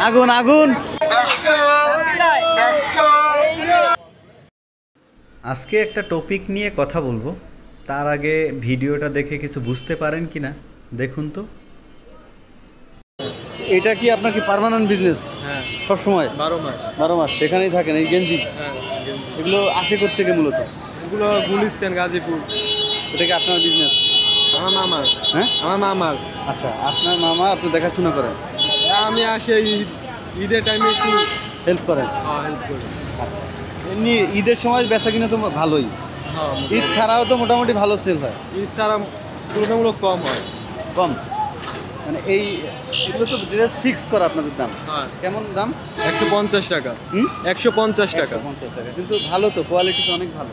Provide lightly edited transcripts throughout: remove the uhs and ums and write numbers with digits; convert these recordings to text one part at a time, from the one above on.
আগুন আগুন। আজকে একটা টপিক নিয়ে কথা বলবো, তার আগে ভিডিওটা দেখে কিছু বুঝতে পারেন কিনা দেখুন তো। এটা কি আপনার কি পার্মানেন্ট বিজনেস? হ্যাঁ, সব সময় 12 মাস সেখানেই থাকেন? এই গেঞ্জি এগুলো আসে থেকে মূলত? এগুলো গুলিস্তান, গাজীপুর। এটা কি আপনার বিজনেস? আমার মামার। হ্যাঁ, আমার মামার। আচ্ছা, আপনার মামা আপনি দেখাশোনা করেন? আমি আসি ঈদের টাইমে একটু হেল্প করেন? হেল্প করি। আচ্ছা, এমনি ঈদের সময় বেচা কিনা তো ভালোই? হ্যাঁ, ঈদ ছাড়াও তো মোটামুটি ভালো সেল হয়? ঈদ ছাড়া তুলনামূলক কম হয়। কম মানে এগুলো তো ড্রেস ফিক্স করা আপনাদের দাম? হ্যাঁ। কেমন দাম? 150 টাকা। 150 টাকা। 150 টাকা, কিন্তু ভালো তো, কোয়ালিটি তো অনেক ভালো।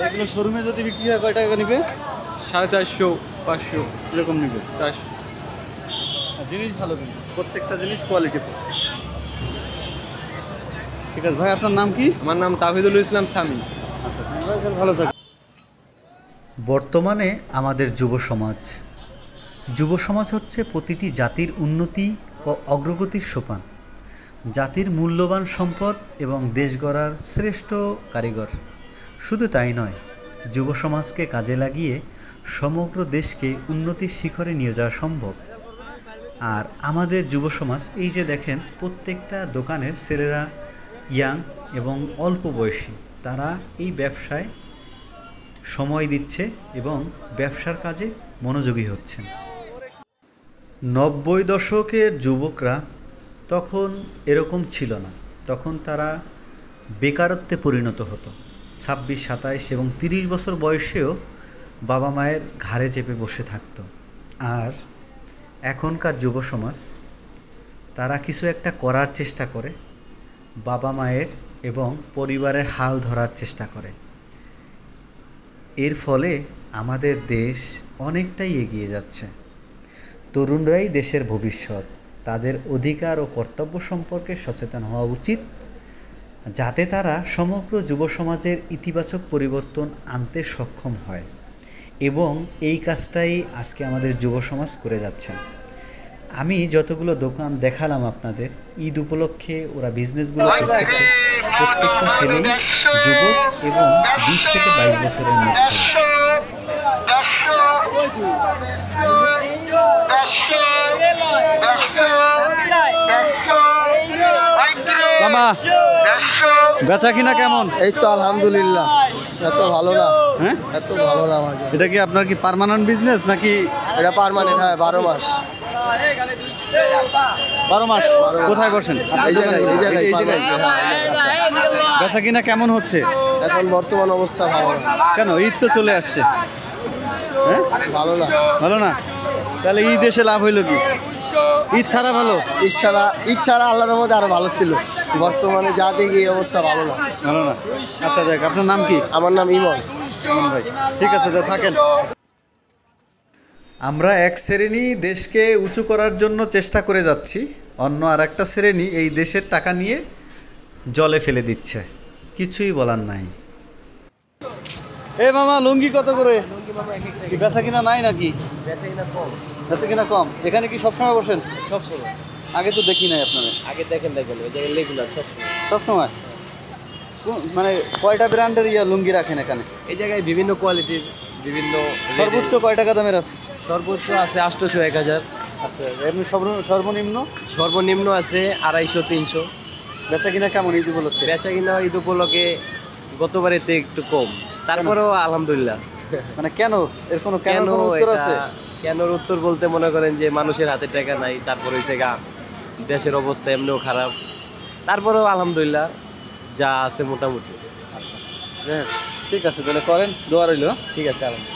এগুলো শোরুমে যদি বিক্রি হয় কয় টাকা নিবে? 450, 500 এরকম নিবে? 400। জিনিস ভালো, কিন্তু প্রত্যেকটা জিনিস কোয়ালিটিফুল। ঠিক আছে ভাই, আপনার নাম কি? আমার নাম তাহিদুল ইসলাম সামি। আচ্ছা, ভালো থাকুন। বর্তমানে আমাদের যুব সমাজ হচ্ছে প্রতিটি জাতির উন্নতি ও অগ্রগতির সোপান, জাতির মূল্যবান সম্পদ এবং দেশ গড়ার শ্রেষ্ঠ কারিগর। শুধু তাই নয়, যুব সমাজকে কাজে লাগিয়ে সমগ্র দেশকে উন্নতির শিখরে নিয়ে যাওয়া সম্ভব। আর আমাদের যুব সমাজ, এই যে দেখেন প্রত্যেকটা দোকানের ছেলেরা ইয়াং এবং অল্প বয়সী, তারা এই ব্যবসায় সময় দিচ্ছে এবং ব্যবসার কাজে মনোযোগী হচ্ছেন। 90 দশকের যুবকরা তখন এরকম ছিল না, তখন তারা বেকারত্বে পরিণত হতো। 26, 27 এবং 30 বছর বয়সেও বাবা মায়ের ঘাড়ে চেপে বসে থাকতো। আর এখনকার যুব সমাজ, তারা কিছু একটা করার চেষ্টা করে, বাবা মায়ের এবং পরিবারের হাল ধরার চেষ্টা করে। এর ফলে আমাদের দেশ অনেকটাই এগিয়ে যাচ্ছে। তরুণরাই দেশের ভবিষ্যৎ, তাদের অধিকার ও কর্তব্য সম্পর্কে সচেতন হওয়া উচিত, যাতে তারা সমগ্র যুব সমাজের ইতিবাচক পরিবর্তন আনতে সক্ষম হয়। এবং এই কাজটাই আজকে আমাদের যুব সমাজ করে যাচ্ছেন। আমি যতগুলো দোকান দেখালাম আপনাদের, ঈদ উপলক্ষে ওরা বিজনেসগুলো করতেছে, প্রত্যেকটা ছেলেই যুবক এবং 20 থেকে 22 বছরের মধ্যে। মামা, বেচা কিনা কেমন? এই তো আলহামদুলিল্লাহ, এত ভালো না। হ্যাঁ, এত ভালো না আমার। এটা কি আপনার কি পার্মানেন্ট বিজনেস নাকি? এটা পার্মানেন্ট, হ্যাঁ, 12 মাস। 12 মাস কোথায় বসেন? এই জায়গায়। বেচা কিনা কেমন হচ্ছে এখন বর্তমান অবস্থা ভালো না। কেন? ঈদ তো চলে আসছে। হ্যাঁ, ভালো না। ভালো না? তাহলে ঈদ এসে লাভ হইলো কি? ঈদ ছাড়া ভালো? ঈদ ছাড়া আল্লাহর মধ্যে আরো ভালো ছিল। বর্তমানে যা দেখি এই অবস্থা ভালো না। ভালো না? আচ্ছা দেখ, আপনার নাম কি? আমার নাম ইমন ভাই। ঠিক আছে, থাকেন। আমরা এক শ্রেণী দেশকে উঁচু করার জন্য চেষ্টা করে যাচ্ছি, অন্য আর একটা শ্রেণী এই দেশের টাকা নিয়ে জলে ফেলে দিচ্ছে। কিছুই বলার নাই। এ মামা, লুঙ্গি কত করে? বেচা কিনা নাই নাকি? বেচা কিনা কম। এখানে কি সবসময় বসেন? সবসময়। আগে তো দেখি নাই আপনারা। আগে দেখেন রেগুলার সবসময়? মানে কয়টা ব্র্যান্ডের লুঙ্গি রাখেন এখানে? এই জায়গায় বিভিন্ন কোয়ালিটির, বিভিন্ন। সর্বোচ্চ কয় টাকা দামের আছে? সর্বোচ্চ আছে 800, 1000। আচ্ছা, এমনি সর্বনিম্ন? সর্বনিম্ন আছে 250, 300। বেচা কিনা কেমন ঈদ উপলক্ষে? বেচা কিনা ঈদ উপলক্ষে গতবারেতে একটু কম, তারপরেও আলহামদুলিল্লাহ। মানে কেন? এর কোনো উত্তর আছে? কেনর উত্তর বলতে মনে করেন যে মানুষের হাতে টাকা নাই, তারপরে থেকে দেশের অবস্থা এমনিও খারাপ, তারপরেও আলহামদুলিল্লাহ যা আছে মোটামুটি। আচ্ছা, ঠিক আছে, তাহলে করেন, দোয়া রইল। ঠিক আছে, আলহামদুলিল্লাহ।